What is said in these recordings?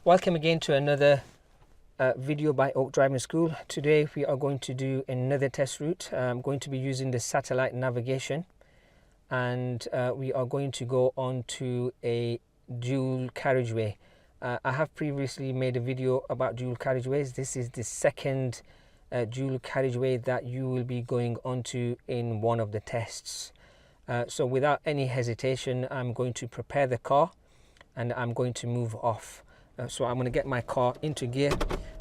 Welcome again to another video by Oak Driving School. Today we are going to do another test route. I'm going to be using the satellite navigation, and we are going to go on to a dual carriageway. I have previously made a video about dual carriageways. This is the second dual carriageway that you will be going onto in one of the tests. So without any hesitation, I'm going to prepare the car and I'm going to move off. So I'm going to get my car into gear.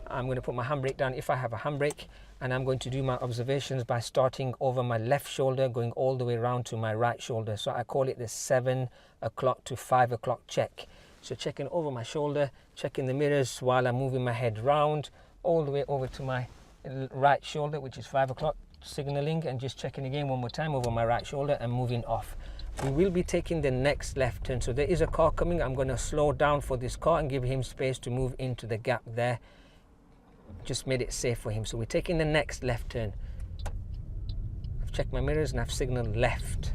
I'm going to put my handbrake down if I have a handbrake, and I'm going to do my observations by starting over my left shoulder, going all the way around to my right shoulder. So I call it the 7 o'clock to 5 o'clock check. So checking over my shoulder, checking the mirrors while I'm moving my head round all the way over to my right shoulder, which is 5 o'clock, signaling, and just checking again one more time over my right shoulder and moving off. We will be taking the next left turn. So there is a car coming. I'm going to slow down for this car and give him space to move into the gap there. Just made it safe for him. So we're taking the next left turn. I've checked my mirrors and I've signaled left.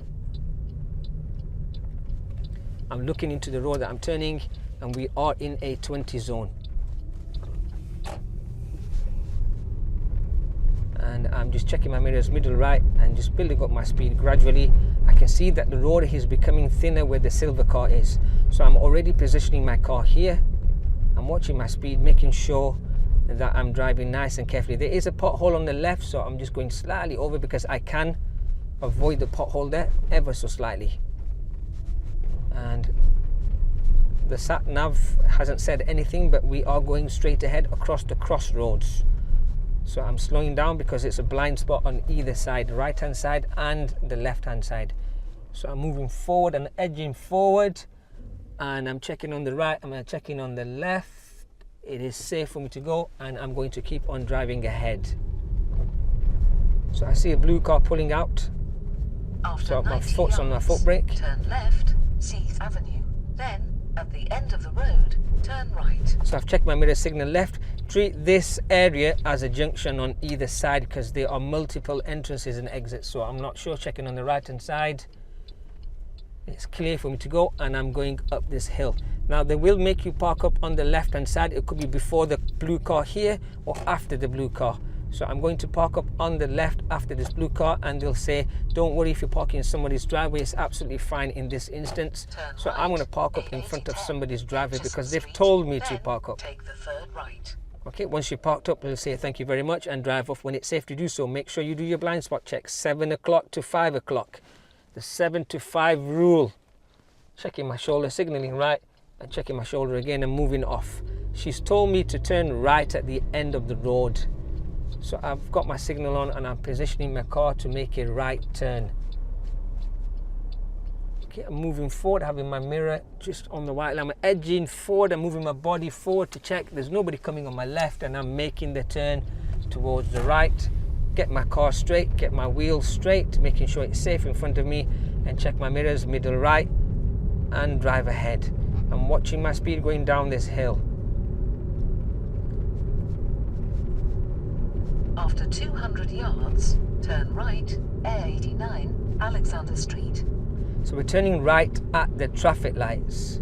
I'm looking into the road that I'm turning, and we are in a 20 zone. And I'm just checking my mirrors middle right and just building up my speed gradually. I can see that the road is becoming thinner where the silver car is. So I'm already positioning my car here. I'm watching my speed, making sure that I'm driving nice and carefully. There is a pothole on the left, so I'm just going slightly over because I can avoid the pothole there ever so slightly. And the sat nav hasn't said anything, but we are going straight ahead across the crossroads. So I'm slowing down because it's a blind spot on either side, the right hand side and the left hand side. So I'm moving forward and edging forward, and I'm checking on the right, I'm checking on the left. It is safe for me to go, and I'm going to keep on driving ahead. So I see a blue car pulling out. So my foot's on my foot brake. Turn left, 6th Avenue, then at the end of the road, turn right. So I've checked my mirror signal left. Treat this area as a junction on either side because there are multiple entrances and exits. So I'm not sure. Checking on the right hand side. It's clear for me to go, and I'm going up this hill. Now they will make you park up on the left hand side. It could be before the blue car here or after the blue car. So I'm going to park up on the left after this blue car, and they'll say, don't worry if you're parking in somebody's driveway, it's absolutely fine in this instance. So I'm going to park up in front of somebody's driveway because they've told me to park up. Take the third right. Okay, once you're parked up, they'll say thank you very much and drive off when it's safe to do so. Make sure you do your blind spot check, 7 o'clock to 5 o'clock. The 7 to 5 rule. Checking my shoulder, signaling right, and checking my shoulder again and moving off. She's told me to turn right at the end of the road. So I've got my signal on and I'm positioning my car to make a right turn. Okay, I'm moving forward, having my mirror just on the white line. I'm edging forward, I'm moving my body forward to check there's nobody coming on my left, and I'm making the turn towards the right. Get my car straight, get my wheels straight, making sure it's safe in front of me, and check my mirrors middle right and drive ahead. I'm watching my speed going down this hill. After 200 yards, turn right, A89, Alexander Street. So we're turning right at the traffic lights.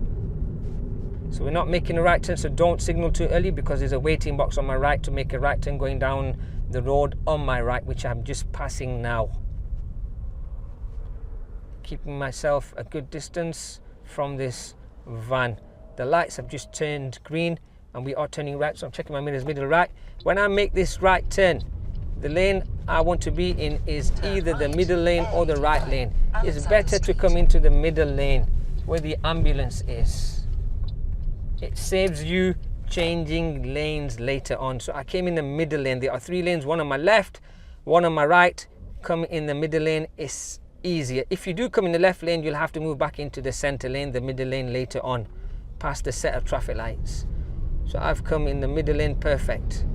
So we're not making a right turn, so don't signal too early because there's a waiting box on my right to make a right turn going down the road on my right, which I'm just passing now. Keeping myself a good distance from this van. The lights have just turned green and we are turning right, so I'm checking my mirrors middle right. When I make this right turn, the lane I want to be in is either the middle lane or the right lane. It's better to come into the middle lane where the ambulance is. It saves you changing lanes later on. So I came in the middle lane. There are 3 lanes, one on my left, one on my right. Come in the middle lane is easier. If you do come in the left lane, you'll have to move back into the center lane, the middle lane later on, past the set of traffic lights. So I've come in the middle lane, perfect.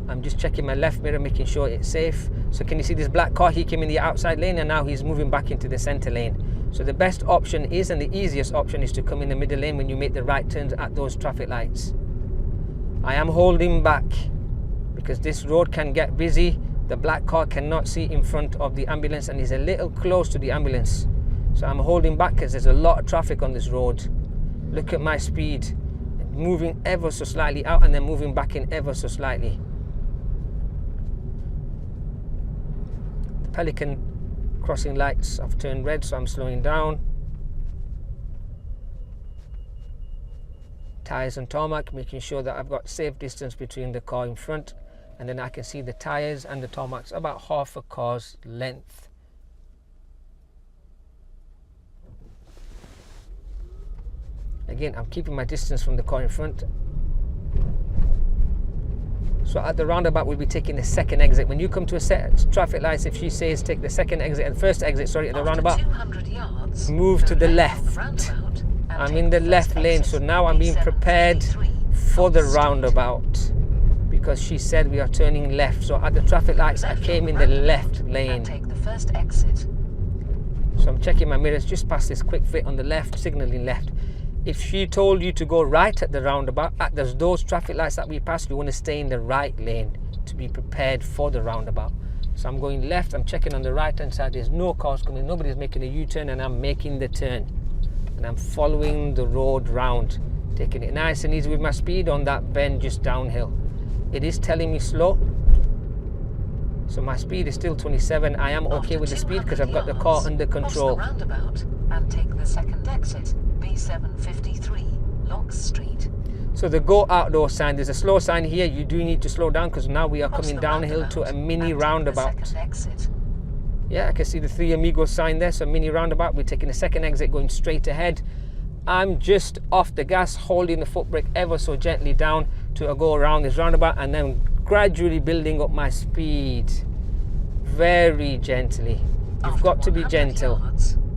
I'm just checking my left mirror, making sure it's safe. So can you see this black car? He came in the outside lane and now he's moving back into the center lane. So the best option is, and the easiest option is, to come in the middle lane when you make the right turns at those traffic lights. I am holding back because this road can get busy. The black car cannot see in front of the ambulance and is a little close to the ambulance. So I'm holding back because there's a lot of traffic on this road. Look at my speed. moving ever so slightly out and then moving back in ever so slightly. The Pelican crossing lights have turned red, so I'm slowing down. Tyres and tarmac, making sure that I've got safe distance between the car in front, and then I can see the tyres and the tarmacs about half a car's length. Again, I'm keeping my distance from the car in front. So at the roundabout, we'll be taking the second exit. When you come to a set traffic lights, if she says take the second exit and first exit, sorry, at the roundabout, 200 yards, move to the left. I'm in the left lane, so now I'm being prepared for the roundabout because she said we are turning left. So at the traffic lights, I came in the left lane. Take the first exit. So I'm checking my mirrors just past this quick fit on the left, signaling left. If she told you to go right at the roundabout, at those traffic lights that we passed, you want to stay in the right lane to be prepared for the roundabout. So I'm going left, I'm checking on the right hand side, there's no cars coming, nobody's making a U-turn, and I'm making the turn. And I'm following the road round, taking it nice and easy with my speed on that bend just downhill. It is telling me slow, so my speed is still 27. I am okay with the speed because I've got the car under control. Cross the roundabout and take the second exit, B753, Locks Street. So the go outdoor sign, there's a slow sign here. You do need to slow down because now we are coming downhill to a mini roundabout. Yeah, I can see the Three Amigos sign there, so mini roundabout. We're taking the second exit, going straight ahead. I'm just off the gas, holding the foot brake ever so gently down to go around this roundabout and then gradually building up my speed very gently. You've got to be gentle.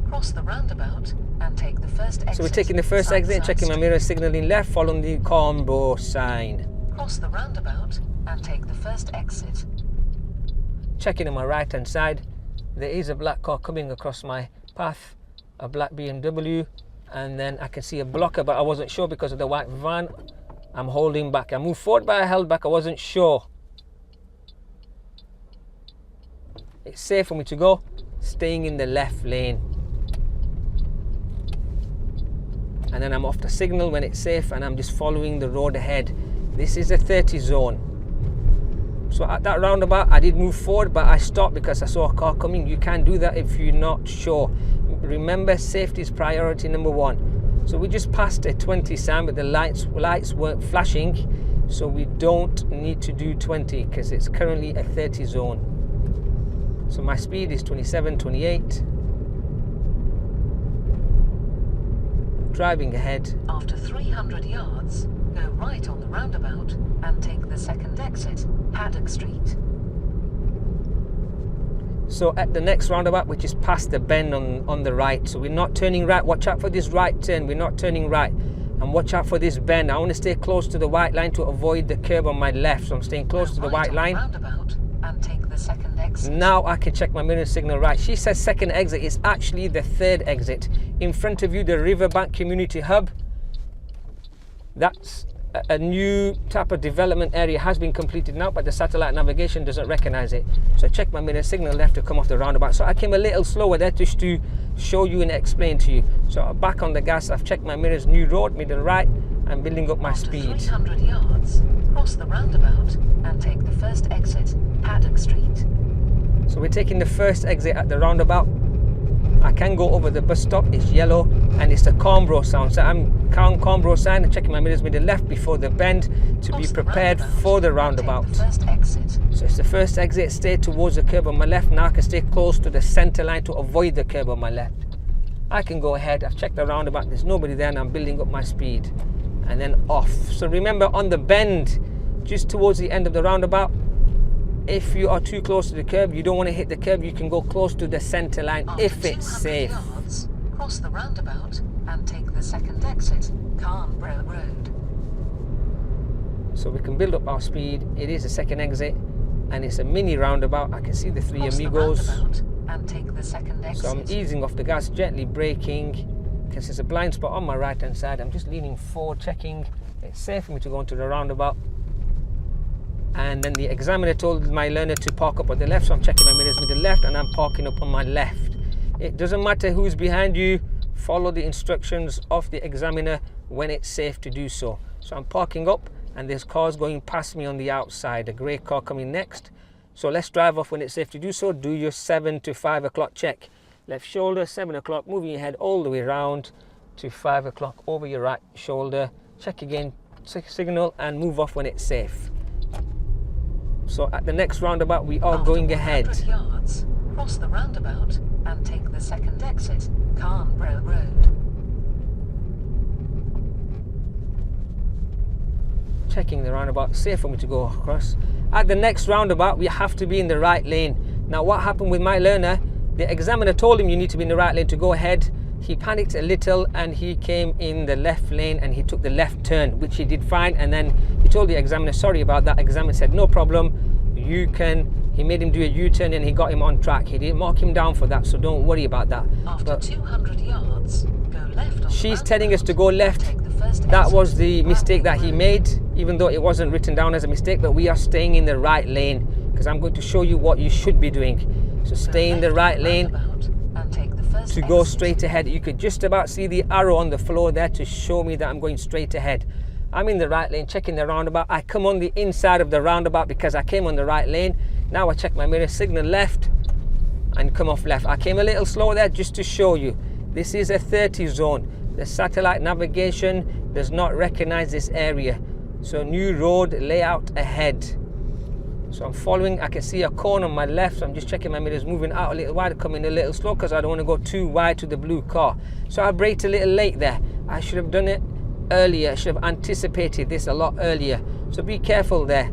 Cross the roundabout and take the first exit. So we're taking the first exit and checking my mirror, signaling left, following the combo sign. Cross the roundabout and take the first exit. Checking on my right hand side. There is a black car coming across my path, a black BMW, and then I can see a blocker, but I wasn't sure because of the white van. I'm holding back. I moved forward, but I held back. I wasn't sure. It's safe for me to go, staying in the left lane. And then I'm off the signal when it's safe, and I'm just following the road ahead. This is a 30 zone. So at that roundabout, I did move forward, but I stopped because I saw a car coming. You can't do that if you're not sure. Remember, safety is priority number one. So we just passed a 20 sign, but the lights weren't flashing. So we don't need to do 20 because it's currently a 30 zone. So my speed is 27, 28. Driving ahead. After 300 yards, go right on the roundabout and take the second exit, Haddock Street. So at the next roundabout, which is past the bend on the right, so we're not turning right. Watch out for this right turn. We're not turning right. And watch out for this bend. I want to stay close to the white line to avoid the curb on my left. So I'm staying close to the white line. Roundabout and take the second exit. Now I can check my mirror signal right. She says second exit. It's actually the third exit. In front of you, the Riverbank Community Hub. That's a new type of development area, has been completed now, but the satellite navigation doesn't recognize it. So check my mirror signal left to come off the roundabout. So I came a little slower there just to show you and explain to you. So I'm back on the gas. I've checked my mirrors, new road, middle right, and building up my speed. 300 yards, cross the roundabout and take the first exit, Haddock Street. So we're taking the first exit at the roundabout. I can go over the bus stop. It's yellow and it's the Combro sound. So I'm Combro sign and checking my mirrors middle left before the bend to be prepared for the roundabout. So it's the first exit. Stay towards the curb on my left. Now I can stay close to the center line to avoid the curb on my left. I can go ahead. I've checked the roundabout. There's nobody there and I'm building up my speed. And then off. So remember, on the bend, just towards the end of the roundabout, if you are too close to the curb, you don't want to hit the curb, you can go close to the center line if it's safe. Yards, cross the roundabout and take the second exit, Carnborough Road. So we can build up our speed. It is a second exit and it's a mini roundabout. I can see the Three Amigos. And take the second exit. So I'm easing off the gas, gently braking because there's a blind spot on my right hand side. I'm just leaning forward, checking it's safe for me to go into the roundabout. And then the examiner told my learner to park up on the left, so I'm checking my mirrors with the left and I'm parking up on my left. It doesn't matter who's behind you, follow the instructions of the examiner when it's safe to do so. So I'm parking up and there's cars going past me on the outside, a grey car coming next. So let's drive off when it's safe to do so. Do your 7 to 5 o'clock check. Left shoulder, 7 o'clock, moving your head all the way around to 5 o'clock over your right shoulder. Check again, signal and move off when it's safe. So at the next roundabout we are going ahead. 100 yards, cross the roundabout and take the second exit, Carnborough Road. Checking the roundabout, safe for me to go across. At the next roundabout we have to be in the right lane. Now what happened with my learner, the examiner told him you need to be in the right lane to go ahead. He panicked a little and he came in the left lane and he took the left turn, which he did fine, and then he told the examiner sorry about that. Examiner said no problem, you can. He made him do a U-turn and he got him on track. He didn't mark him down for that, so don't worry about that. After 200 yards, go left on she's telling us to go left. That was the mistake that he made, even though it wasn't written down as a mistake, but we are staying in the right lane because I'm going to show you what you should be doing. So stay in the right lane to go straight ahead. You could just about see the arrow on the floor there to show me that I'm going straight ahead. I'm in the right lane, checking the roundabout. I come on the inside of the roundabout because I came on the right lane. Now I check my mirror, signal left and come off left. I came a little slow there just to show you. This is a 30 zone. The satellite navigation does not recognize this area. So new road layout ahead. So I'm following, I can see a corner on my left, so I'm just checking my mirrors, moving out a little wide, coming a little slow because I don't want to go too wide to the blue car. So I braked a little late there. I should have done it earlier. I should have anticipated this a lot earlier. So be careful there.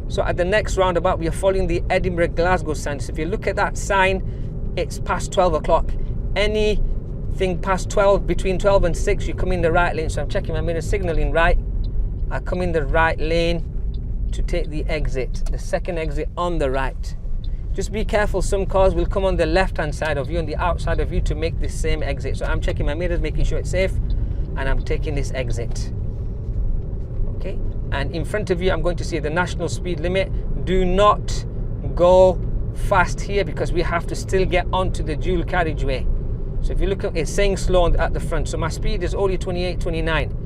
So at the next roundabout, we are following the Edinburgh-Glasgow sign. So if you look at that sign, it's past 12 o'clock. Anything past 12, between 12 and 6, you come in the right lane. So I'm checking my mirror, signaling right. I come in the right lane to take the exit, the second exit on the right. Just be careful, some cars will come on the left-hand side of you, on the outside of you to make the same exit. So I'm checking my mirrors, making sure it's safe, and I'm taking this exit. Okay, and in front of you, I'm going to see the national speed limit. Do not go fast here because we have to still get onto the dual carriageway. So if you look at it, it's saying slow at the front. So my speed is only 28, 29.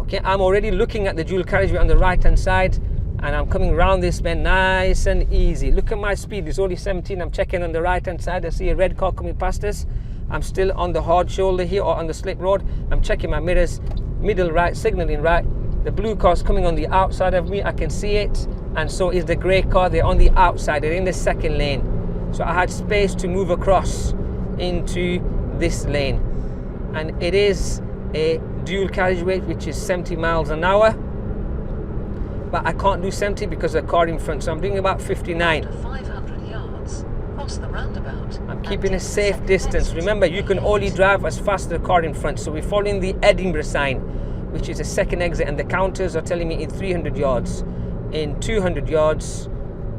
Okay, I'm already looking at the dual carriageway on the right hand side and I'm coming around this bend nice and easy. Look at my speed, it's only 17. I'm checking on the right hand side. I see a red car coming past us. I'm still on the hard shoulder here or on the slip road. I'm checking my mirrors, middle right, signaling right. The blue car's coming on the outside of me. I can see it, and so is the grey car. They're on the outside, they're in the second lane. So I had space to move across into this lane. And it is a dual carriageway which is 70 miles an hour, but I can't do 70 because of the car in front, so I'm doing about 59. After 500 yards, cross the roundabout. I'm keeping a safe distance. Remember, you can only drive as fast as the car in front. So we're following the Edinburgh sign, which is a second exit, and the counters are telling me in 300 yards. In 200 yards,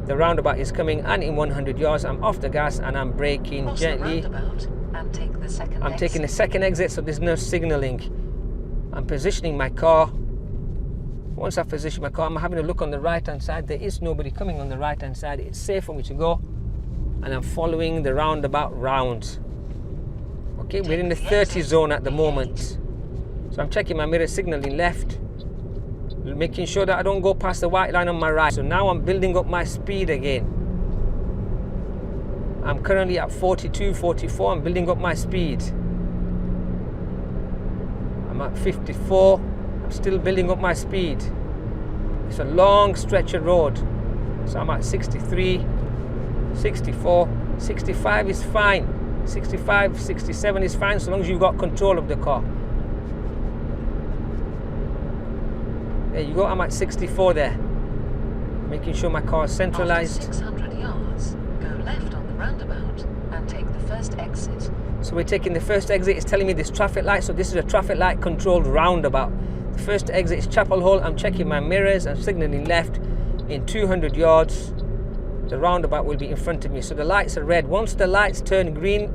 the roundabout is coming, and in 100 yards, I'm off the gas and I'm braking Cross gently. the roundabout and take the second I'm exit. taking the second exit, so there's no signaling. I'm positioning my car. Once I've positioned my car, I'm having a look on the right hand side. There is nobody coming on the right hand side. It's safe for me to go, and I'm following the roundabout round. Okay, we're in the 30 zone at the moment. So I'm checking my mirror, signaling left, making sure that I don't go past the white line on my right. So now I'm building up my speed again. I'm currently at 42, 44. I'm building up my speed. I'm at 54. I'm still building up my speed. It's a long stretch of road. So I'm at 63, 64, 65 is fine. 65, 67 is fine so long as you've got control of the car. There you go, I'm at 64 there. Making sure my car is centralized. After 600 yards, go left on the roundabout and take the first exit. So we're taking the first exit. It's telling me this traffic light, so this is a traffic light controlled roundabout. The first exit is Chapel Hall. I'm checking my mirrors, I'm signaling left. In 200 yards, the roundabout will be in front of me. So the lights are red. Once the lights turn green,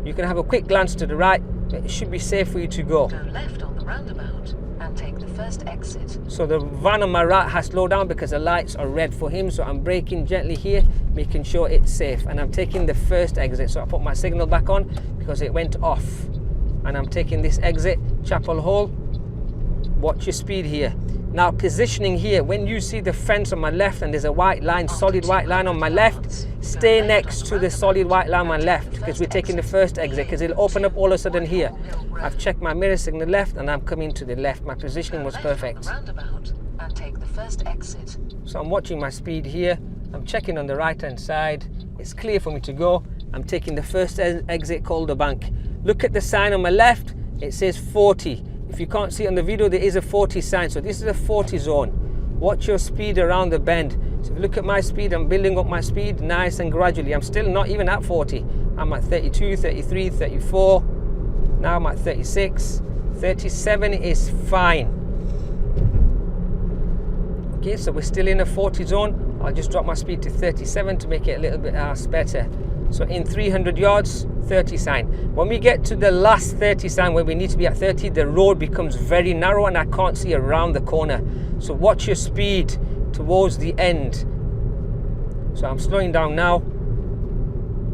you can have a quick glance to the right. It should be safe for you to go. Go left on the roundabout and take the first exit. So the van on my right has slowed down because the lights are red for him. So I'm braking gently here, making sure it's safe. And I'm taking the first exit. So I put my signal back on because it went off. and I'm taking this exit, Chapel Hall. Watch your speed here. Now positioning here, when you see the fence on my left and there's a white line, solid white line on my left, stay next to the solid white line on my left, because we're taking the first exit, because it'll open up all of a sudden here. I've checked my mirror signal left and I'm coming to the left. My positioning was perfect. And take the first exit. So I'm watching my speed here. I'm checking on the right hand side. It's clear for me to go. I'm taking the first exit, Calder Bank. Look at the sign on my left. It says 40. If you can't see it on the video, there is a 40 sign. So this is a 40 zone. Watch your speed around the bend. So if you look at my speed, I'm building up my speed nice and gradually. I'm still not even at 40. I'm at 32, 33, 34. Now I'm at 36. 37 is fine. Okay, so we're still in a 40 zone. I'll just drop my speed to 37 to make it a little bit better. So in 300 yards, 30 sign. When we get to the last 30 sign, where we need to be at 30, the road becomes very narrow and I can't see around the corner. So watch your speed towards the end. So I'm slowing down now.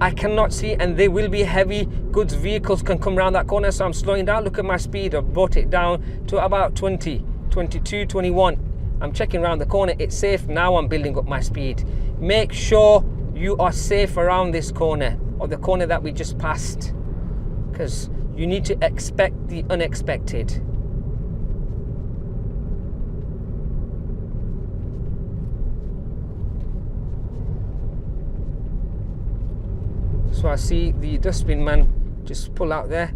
I cannot see, and there will be heavy goods vehicles can come around that corner, so I'm slowing down. Look at my speed. I've brought it down to about 20, 22, 21. I'm checking around the corner. It's safe. Now I'm building up my speed. Make sure you are safe around this corner, or the corner that we just passed, because you need to expect the unexpected. So I see the dustbin man just pull out there,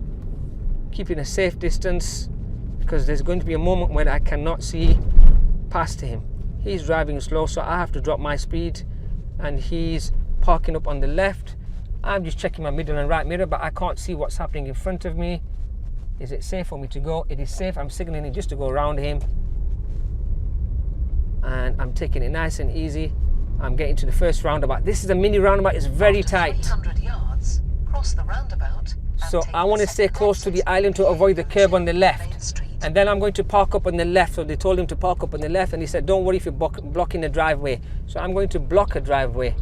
keeping a safe distance, because there's going to be a moment when I cannot see past him. He's driving slow, so I have to drop my speed, and he's parking up on the left. I'm just checking my middle and right mirror, but I can't see what's happening in front of me. Is it safe for me to go? It is safe. I'm signaling just to go around him, and I'm taking it nice and easy. I'm getting to the first roundabout. This is a mini roundabout. It's very tight. 300 yards, cross the roundabout. So I want to stay close to the island to avoid the curb on the left. And then I'm going to park up on the left. So they told him to park up on the left, and he said, don't worry if you're blocking the driveway. So I'm going to block a driveway.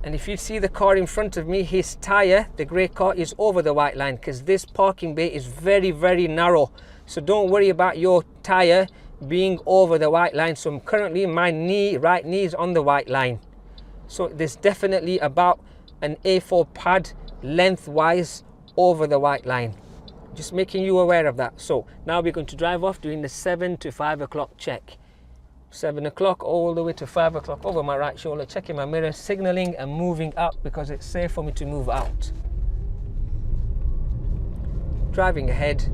And if you see the car in front of me, his tire, the grey car, is over the white line, because this parking bay is very, very narrow. So don't worry about your tire being over the white line. So currently my right knee is on the white line. So there's definitely about an A4 pad lengthwise over the white line. Just making you aware of that. So now we're going to drive off, doing the 7 to 5 o'clock check. 7 o'clock all the way to 5 o'clock over my right shoulder, checking my mirror, signaling and moving out, because it's safe for me to move out. Driving ahead,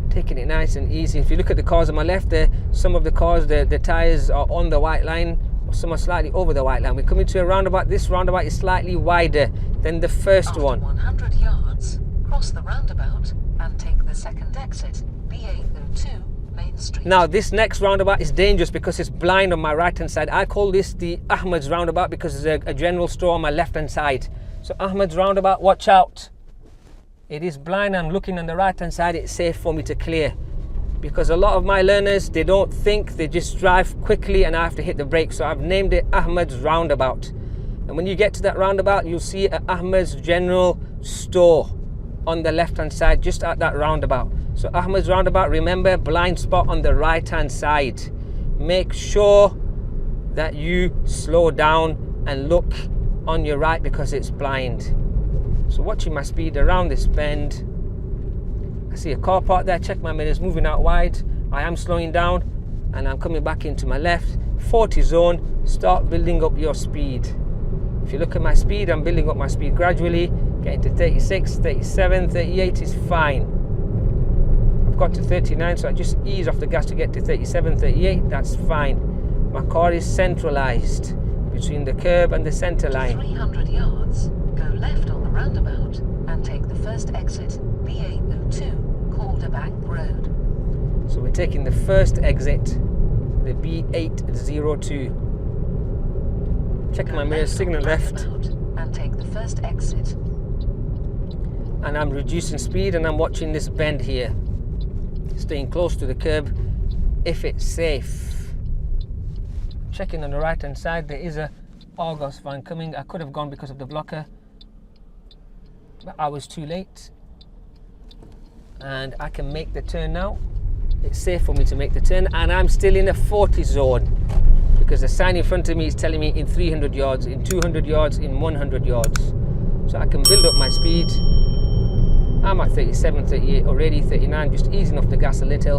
taking it nice and easy. If you look at the cars on my left there, some of the cars, the tires are on the white line, or some are slightly over the white line. We're coming to a roundabout. This roundabout is slightly wider than the first one. 100 yards, cross the roundabout and take the second exit, B802 Main Street. Now this next roundabout is dangerous because it's blind on my right hand side. I call this the Ahmed's roundabout because there's a general store on my left hand side. So Ahmed's roundabout, watch out. It is blind. I'm looking on the right hand side. It's safe for me to clear, because a lot of my learners, they don't think, they just drive quickly and I have to hit the brake. So I've named it Ahmed's roundabout. And when you get to that roundabout, you'll see an Ahmed's general store on the left hand side, just at that roundabout. So Ahmed's roundabout, remember, blind spot on the right hand side. Make sure that you slow down and look on your right, because it's blind. So watching my speed around this bend. I see a car park there, check my mirrors, moving out wide. I am slowing down and I'm coming back into my left. 40 zone, start building up your speed. If you look at my speed, I'm building up my speed gradually, getting to 36, 37, 38 is fine. I've got to 39, so I just ease off the gas to get to 37, 38, that's fine. My car is centralized between the curb and the center line. 300 yards, go left on the roundabout and take the first exit, B802 Calder Bank Road. So we're taking the first exit, the B802. Check my mirror, signal left. And take the first exit. And I'm reducing speed and I'm watching this bend here. Staying close to the curb if it's safe. Checking on the right hand side, there is a Argos van coming. I could have gone because of the blocker. but I was too late. And I can make the turn now. It's safe for me to make the turn, and I'm still in a 40 zone because the sign in front of me is telling me in 300 yards, in 200 yards, in 100 yards. So I can build up my speed. I'm at 37, 38 already, 39, just easing off the gas a little.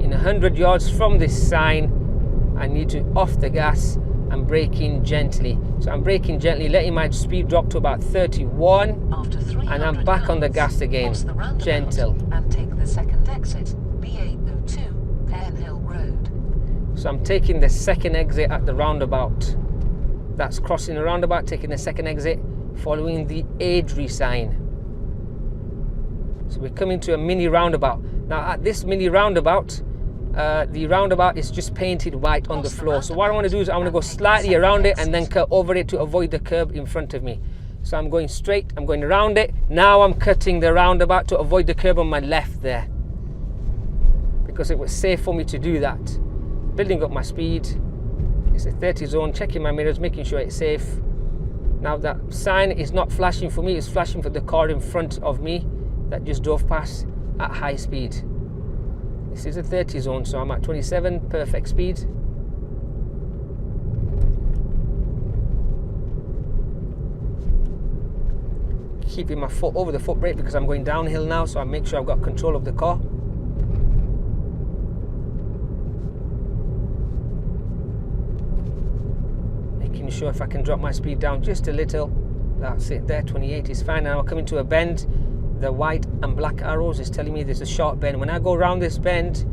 In 100 yards from this sign, I need to off the gas and brake in gently. So I'm braking gently, letting my speed drop to about 31, and I'm back on the gas again, gentle. And take the second exit, B802, Hill Road. So I'm taking the second exit at the roundabout. That's crossing the roundabout, taking the second exit, following the Airdrie sign. So we're coming to a mini roundabout. Now at this mini roundabout, the roundabout is just painted white on the floor. So what I want to do is I want to go slightly around it and then cut over it to avoid the curb in front of me. So I'm going straight, I'm going around it. Now I'm cutting the roundabout to avoid the curb on my left there, because it was safe for me to do that. Building up my speed. It's a 30 zone, checking my mirrors, making sure it's safe. Now that sign is not flashing for me, it's flashing for the car in front of me that just drove past at high speed. This is a 30 zone, so I'm at 27, perfect speed. Keeping my foot over the foot brake because I'm going downhill now, so I make sure I've got control of the car. Making sure if I can drop my speed down just a little. That's it there, 28 is fine. Now I'm coming to a bend. The white and black arrows is telling me there's a sharp bend. When I go around this bend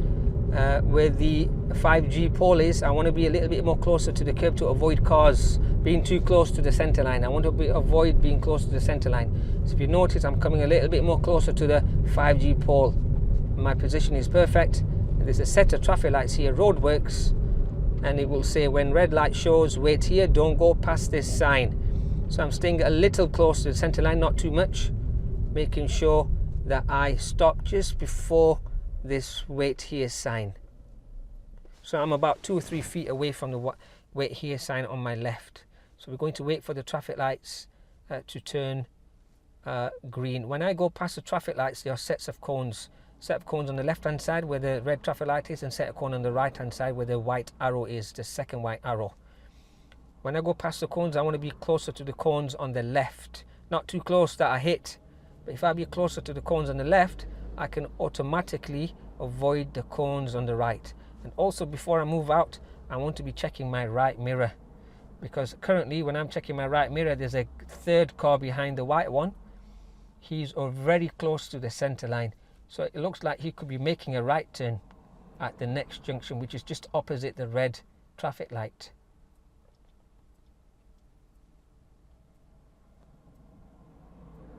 where the 5G pole is, I want to be a little bit more closer to the curb to avoid cars being too close to the center line. I want to avoid being close to the center line. So if you notice, I'm coming a little bit more closer to the 5G pole. My position is perfect. There's a set of traffic lights here, roadworks, and it will say when red light shows, wait here, don't go past this sign. So I'm staying a little close to the center line, not too much, making sure that I stop just before this wait here sign. So I'm about 2 or 3 feet away from the wait here sign on my left. So we're going to wait for the traffic lights to turn green. When I go past the traffic lights, there are sets of cones. Set of cones on the left hand side where the red traffic light is, and set of cone on the right hand side where the white arrow is, the second white arrow. When I go past the cones, I want to be closer to the cones on the left. Not too close that I hit, but if I be closer to the cones on the left, I can automatically avoid the cones on the right. And also, before I move out, I want to be checking my right mirror, because currently when I'm checking my right mirror, there's a third car behind the white one. He's very close to the center line, so it looks like he could be making a right turn at the next junction, which is just opposite the red traffic light.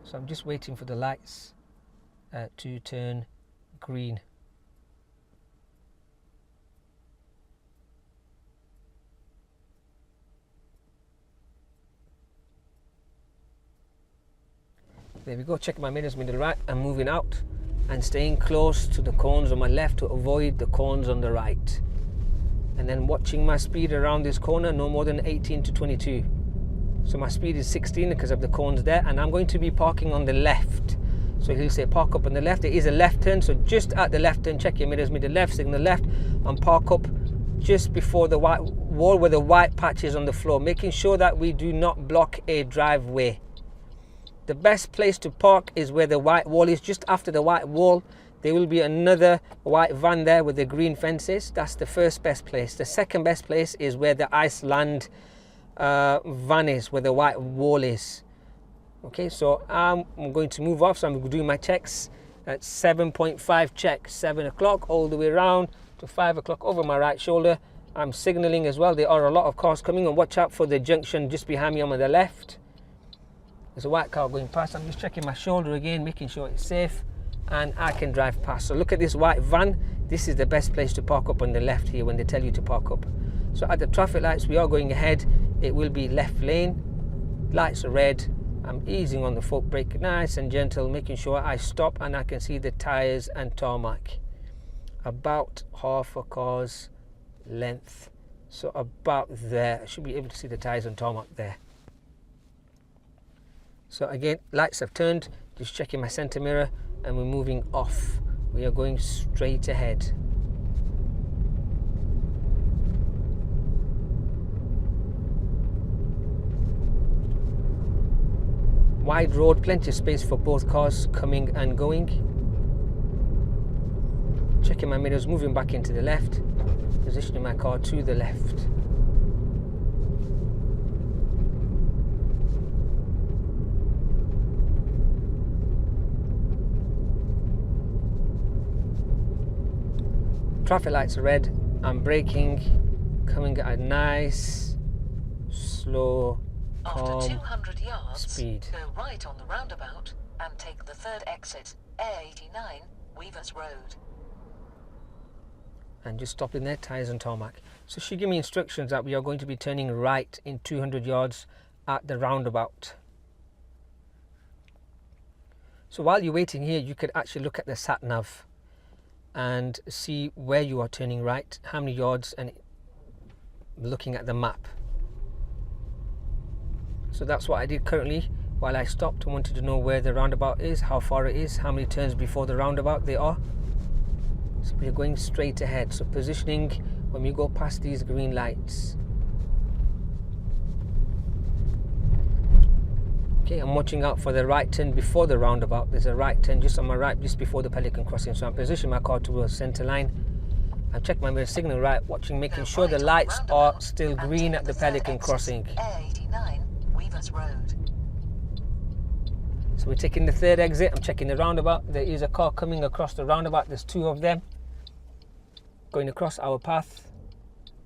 So I'm just waiting for the lights to turn green. There we go, checking my mirrors, middle right, I'm moving out and staying close to the cones on my left to avoid the cones on the right. And then watching my speed around this corner, no more than 18 to 22. So my speed is 16 because of the cones there, and I'm going to be parking on the left. So he'll say park up on the left. There is a left turn, so just at the left turn, check your mirrors, middle left, signal left, and park up just before the white wall where the white patch is on the floor, making sure that we do not block a driveway. The best place to park is where the white wall is. Just after the white wall, there will be another white van there with the green fences. That's the first best place. The second best place is where the Iceland van is, where the white wall is. Okay, so I'm going to move off, so I'm doing my checks at 7.5 check, 7 o'clock all the way around to 5 o'clock over my right shoulder. I'm signaling as well. There are a lot of cars coming, and watch out for the junction just behind me on the left. There's a white car going past. I'm just checking my shoulder again, making sure it's safe, and I can drive past. So look at this white van. This is the best place to park up on the left here when they tell you to park up. So at the traffic lights, we are going ahead. It will be left lane. Lights are red. I'm easing on the foot brake, nice and gentle, making sure I stop and I can see the tires and tarmac. About half a car's length. So about there. I should be able to see the tires and tarmac there. So again, lights have turned, just checking my center mirror, and we're moving off. We are going straight ahead. Wide road, plenty of space for both cars coming and going. Checking my mirrors, moving back into the left, positioning my car to the left. Traffic lights are red. I'm braking, coming at a nice, slow, After 200 yards, speed. go right on the roundabout and take the third exit, A89, Weavers Road. And just stopping there, tyres and tarmac. So she gave me instructions that we are going to be turning right in 200 yards at the roundabout. So while you're waiting here, you could actually look at the sat nav and see where you are turning right, how many yards, and looking at the map. So that's what I did currently while I stopped. I wanted to know where the roundabout is, how far it is, how many turns before the roundabout they are. So we're going straight ahead. So positioning when we go past these green lights. Okay, I'm watching out for the right turn before the roundabout. There's a right turn just on my right, just before the Pelican crossing. So I'm positioning my car towards centre line. I've checked my mirror signal right, watching, making sure the lights are still green at the Pelican crossing. A89, Weavers Road. So we're taking the third exit. I'm checking the roundabout. There is a car coming across the roundabout. There's two of them going across our path.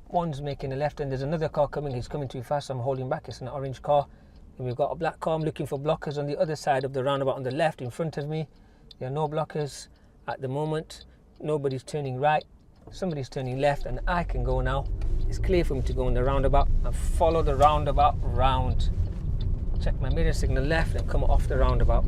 One's making a left and there's another car coming. He's coming too fast, so I'm holding back. It's an orange car. And we've got a black car. I'm looking for blockers on the other side of the roundabout on the left in front of me. There are no blockers at the moment. Nobody's turning right. Somebody's turning left and I can go now. It's clear for me to go in the roundabout and follow the roundabout round. Check my mirror signal left and come off the roundabout.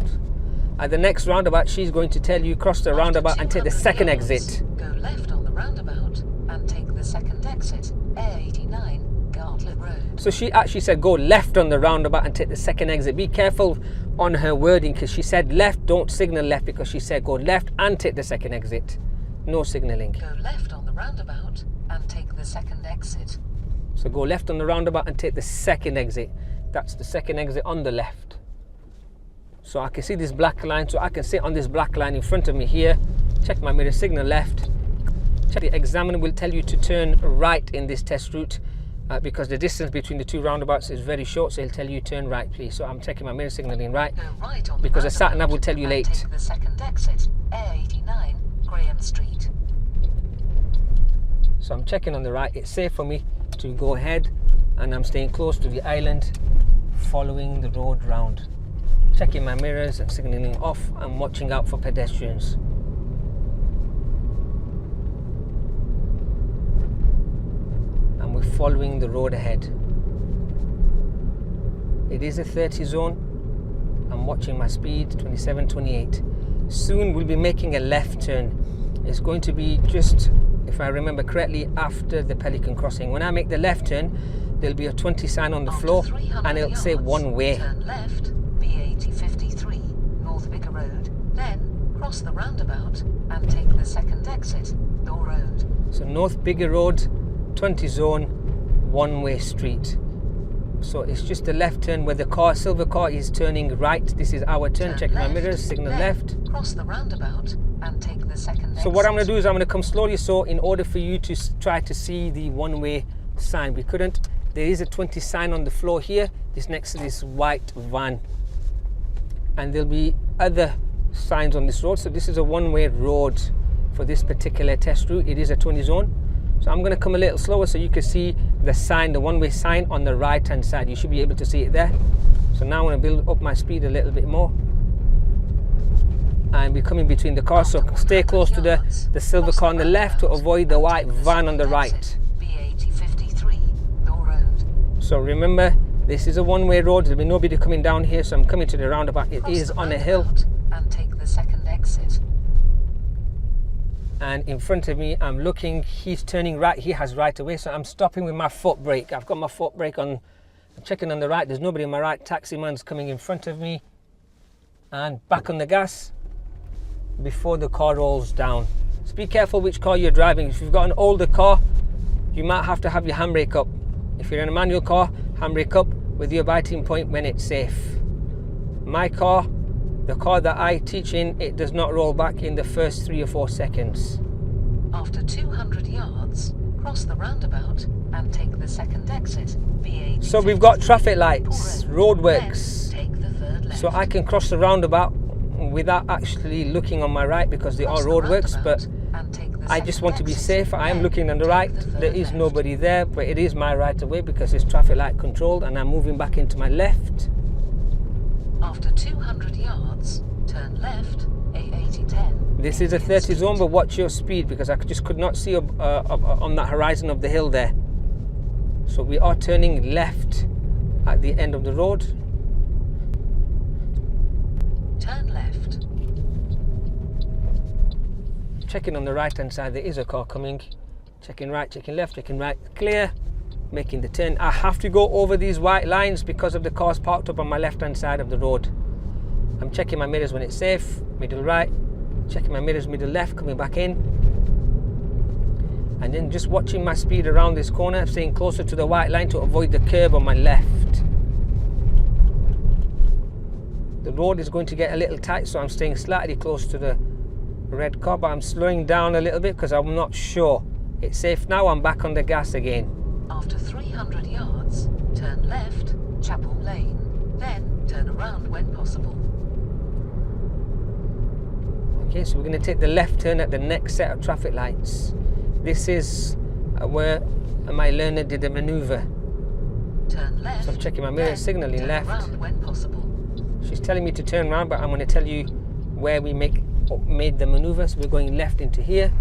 At the next roundabout, she's going to tell you cross the roundabout and take the second exit. Go left on the roundabout and take the second exit, A89, Gartlet Road. So she actually said go left on the roundabout and take the second exit. Be careful on her wording because she said left, don't signal left, because she said go left and take the second exit. No signalling. Go left on the roundabout and take the second exit. So go left on the roundabout and take the second exit. That's the second exit on the left. So I can see this black line, so I can sit on this black line in front of me here. Check my mirror signal left. Check the examiner will tell you to turn right in this test route because the distance between the two roundabouts is very short, so he'll tell you turn right please. So I'm checking my mirror signaling right, because the sat nav will tell you late. Take the second exit, A89, Graham Street. So I'm checking on the right. It's safe for me to go ahead and I'm staying close to the island, following the road round. Checking my mirrors and signaling off and watching out for pedestrians. And we're following the road ahead. It is a 30 zone. I'm watching my speed, 27, 28. Soon we'll be making a left turn. It's going to be just, if I remember correctly, after the Pelican crossing. When I make the left turn, there'll be a 20 sign on the floor and it'll say one way. Turn left, B8053, North Vicar Road, then cross the roundabout and take the second exit, Door Road. So North Bigger Road, 20 zone, one-way street. So it's just a left turn where the car, silver car, is turning right. This is our turn. Checking my mirrors, signal left. Cross the roundabout and take the second exit. So what I'm going to do is I'm going to come slowly, so in order for you to try to see the one-way sign. We couldn't. There is a 20 sign on the floor here. This next to this white van. And there'll be other signs on this road. So this is a one-way road for this particular test route. It is a 20 zone. So I'm going to come a little slower so you can see the sign, the one-way sign on the right-hand side. You should be able to see it there. So now I'm going to build up my speed a little bit more. And we're coming between the cars, so stay close to the silver car on the left to avoid the white van on the right. B8053, Door Road. So remember, this is a one-way road. There'll be nobody coming down here, so I'm coming to the roundabout. It is on a hill. And take the second exit. And in front of me, I'm looking, he's turning right, he has right away, so I'm stopping with my foot brake. I've got my foot brake on I'm checking on the right, there's nobody on my right, taxi man's coming in front of me, and back on the gas before the car rolls down. So be careful which car you're driving. If you've got an older car, you might have to have your handbrake up. If you're in a manual car, handbrake up with your biting point when it's safe. My car, the car that I teach in, it does not roll back in the first 3 or 4 seconds. After 200 yards, cross the roundabout and take the second exit. So we've got traffic lights, roadworks. Take the third left. So I can cross the roundabout without actually looking on my right because there are roadworks, but I just want to be safe. I am looking on the right, there is nobody there, but it is my right of way because it's traffic light controlled, and I'm moving back into my left. After 200 yards, turn left, A8010. This is a 30 zone, but watch your speed because I just could not see on that horizon of the hill there. So we are turning left at the end of the road. Turn left. Checking on the right hand side, there is a car coming. Checking right, checking left, checking right, clear. Making the turn. I have to go over these white lines because of the cars parked up on my left hand side of the road. I'm checking my mirrors when it's safe, middle right, checking my mirrors middle left, coming back in, and then just watching my speed around this corner, staying closer to the white line to avoid the curb on my left. The road is going to get a little tight, so I'm staying slightly close to the red car, but I'm slowing down a little bit because I'm not sure. It's safe now, I'm back on the gas again. After 300 yards, turn left, Chapel Lane, then turn around when possible. Okay, so we're going to take the left turn at the next set of traffic lights. This is where my learner did a manoeuvre. Turn left. So I'm checking my mirror, signaling turn left. around when possible. She's telling me to turn around, but I'm going to tell you where we made the manoeuvre. So we're going left into here.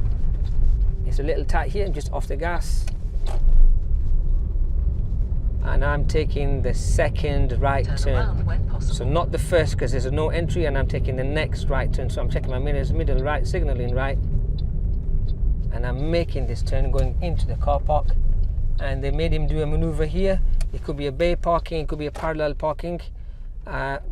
It's a little tight here, I'm just off the gas. And I'm taking the second right turn. So not the first because there's no entry, and I'm taking the next right turn. So I'm checking my mirrors, middle right, signaling right. And I'm making this turn going into the car park. And they made him do a maneuver here. It could be a bay parking, it could be a parallel parking.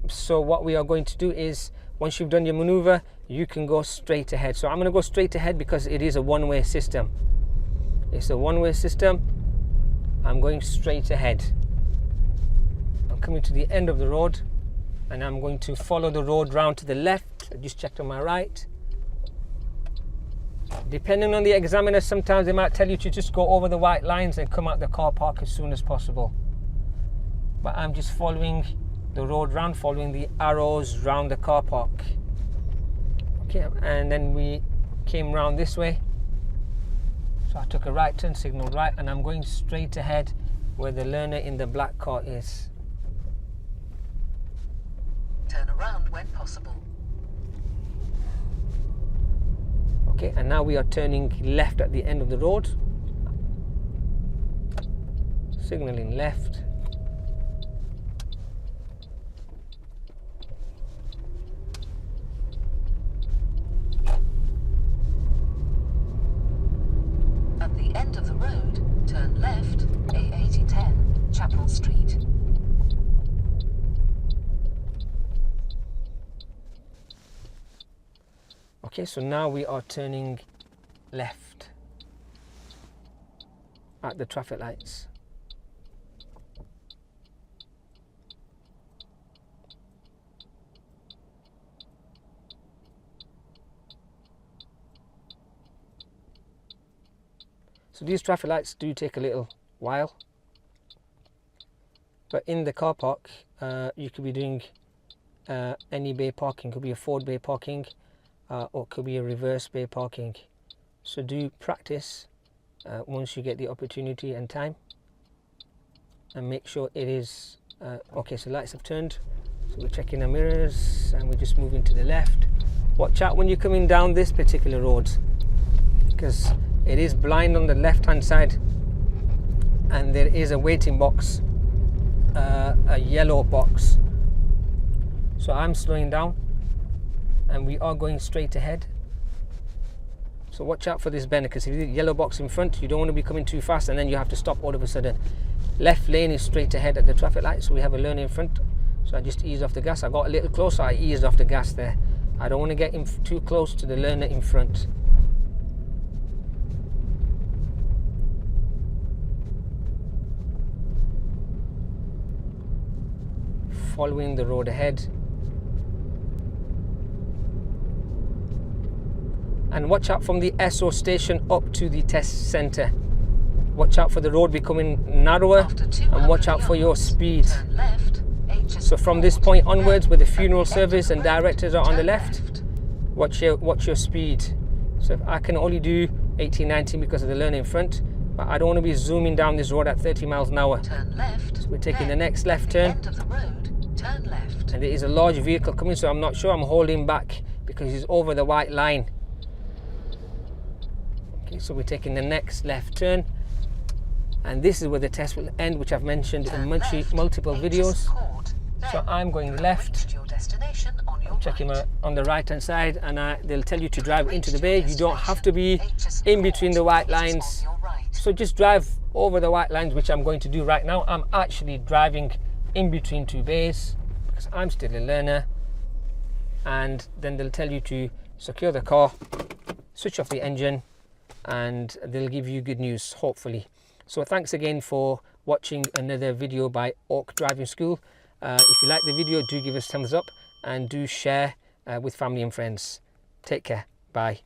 So what we are going to do is, once you've done your maneuver, you can go straight ahead. So I'm going to go straight ahead because it is a one-way system. It's a one-way system. I'm going straight ahead. I'm coming to the end of the road, and I'm going to follow the road round to the left. I just checked on my right. Depending on the examiner, sometimes they might tell you to just go over the white lines and come out the car park as soon as possible. But I'm just following the road round, following the arrows round the car park. Okay, and then we came round this way. So I took a right turn, signaled right, and I'm going straight ahead where the learner in the black car is. Turn around when possible. Okay, and now we are turning left at the end of the road. Signaling left. At the end of the road, turn left, A8010, Chapel Street. Okay, so now we are turning left at the traffic lights. So these traffic lights do take a little while, but in the car park you could be doing any bay parking. Could be a forward bay parking, or it could be a reverse bay parking. So do practice once you get the opportunity and time, and make sure it is okay. So lights have turned, so we're checking our mirrors and we're just moving to the left. Watch out when you're coming down this particular road, because it is blind on the left hand side, and there is a waiting box, a yellow box. So I'm slowing down and we are going straight ahead. So watch out for this bend, because if you see the yellow box in front, you don't want to be coming too fast and then you have to stop all of a sudden. Left lane is straight ahead at the traffic light, so we have a learner in front. So I just eased off the gas. I got a little closer, I eased off the gas there. I don't want to get too close to the learner in front. Following the road ahead. And watch out from the SO station up to the test centre. Watch out for the road becoming narrower, and watch out for your speed. So from this point onwards, where the funeral service and directors are on the left, watch your speed. So I can only do 18, 19 because of the learner in front, but I don't want to be zooming down this road at 30 miles an hour. So we're taking the next left turn. Turn left. And there is a large vehicle coming, so I'm not sure, I'm holding back because he's over the white line. Okay, so we're taking the next left turn, and this is where the test will end, which I've mentioned in multiple videos. So I'm going left, I'm checking on the right hand side, and they'll tell you to drive into the bay. You don't have to be in between the white lines, so just drive over the white lines, which I'm going to do right now. I'm actually driving in between two bays because I'm still a learner, and then they'll tell you to secure the car, switch off the engine, and they'll give you good news, hopefully. So thanks again for watching another video by Oak Driving School. If you like the video, do give us a thumbs up and do share with family and friends. Take care. Bye.